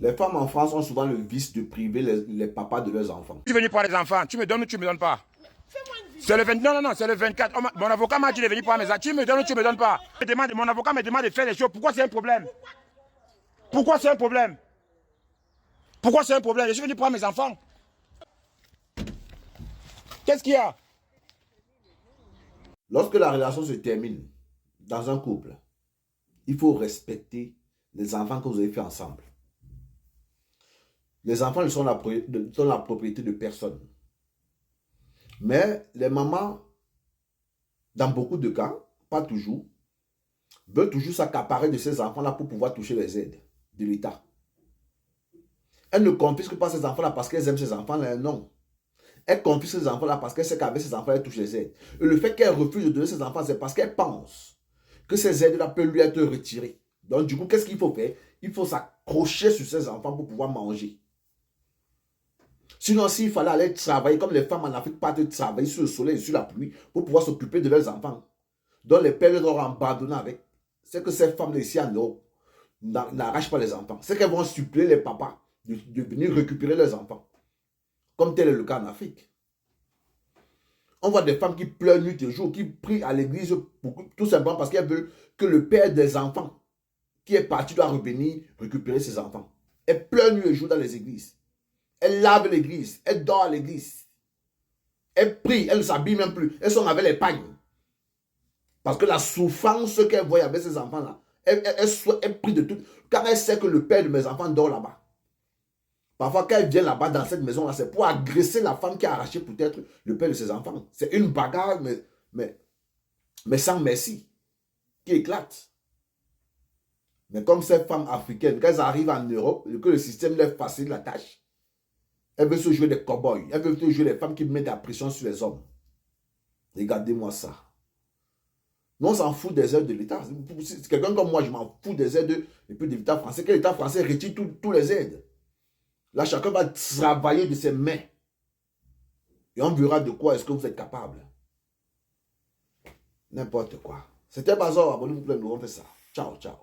Les femmes en France ont souvent le vice de priver les papas de leurs enfants. Je suis venu prendre les enfants. Tu me donnes ou tu ne me donnes pas? C'est le 20, non, non, non, c'est le 24. Mon avocat m'a dit de venir prendre mes enfants. Tu me donnes ou tu ne me donnes pas? Mon avocat me demande de faire les choses. Pourquoi c'est un problème? Pourquoi c'est un problème? Pourquoi c'est un problème? Je suis venu prendre mes enfants. Qu'est-ce qu'il y a? Lorsque la relation se termine dans un couple, il faut respecter les enfants que vous avez fait ensemble. Les enfants sont la propriété de personne. Mais les mamans, dans beaucoup de cas, pas toujours, veulent toujours s'accaparer de ces enfants-là pour pouvoir toucher les aides de l'État. Elles ne confisquent pas ces enfants-là parce qu'elles aiment ces enfants-là, non. Elles confisquent ces enfants-là parce qu'elles savent qu'avec ces enfants-là, elles touchent les aides. Et le fait qu'elles refusent de donner ces enfants, c'est parce qu'elles pensent que ces aides-là peuvent lui être retirées. Donc du coup, qu'est-ce qu'il faut faire? Il faut s'accrocher sur ces enfants pour pouvoir manger. Sinon, s'il fallait aller travailler, comme les femmes en Afrique partent travailler sur le soleil et sur la pluie, pour pouvoir s'occuper de leurs enfants, dont les pères leur ont abandonné avec, c'est que ces femmes ici en Europe n'arrachent pas les enfants. C'est qu'elles vont suppléer les papas de venir récupérer leurs enfants. Comme tel est le cas en Afrique. On voit des femmes qui pleurent nuit et jour, qui prient à l'église tout simplement parce qu'elles veulent que le père des enfants qui est parti doit revenir récupérer ses enfants. Elles pleurent nuit et jour dans les églises. Elles lavent l'église, elles dorment à l'église. Elles prient, elles ne s'habillent même plus. Elles sont avec les pagnes. Parce que la souffrance qu'elles voient avec ces enfants-là, elles prient de tout. Car elles savent que le père de mes enfants dort là-bas. Parfois, quand elle vient là-bas dans cette maison-là, c'est pour agresser la femme qui a arraché peut-être le père de ses enfants. C'est une bagarre, mais sans merci, qui éclate. Mais comme ces femmes africaines, quand elles arrivent en Europe, que le système leur facilite la tâche, elles veulent se jouer des cow-boys. Elles veulent se jouer des femmes qui mettent la pression sur les hommes. Regardez-moi ça. Nous, on s'en fout des aides de l'État. Quelqu'un comme moi, je m'en fous des aides de l'État français. Que l'État français retire tous les aides. Là, chacun va travailler de ses mains. Et on verra de quoi est-ce que vous êtes capable. N'importe quoi. C'était Bazar. Abonnez-vous, nous on fait ça. Ciao, ciao.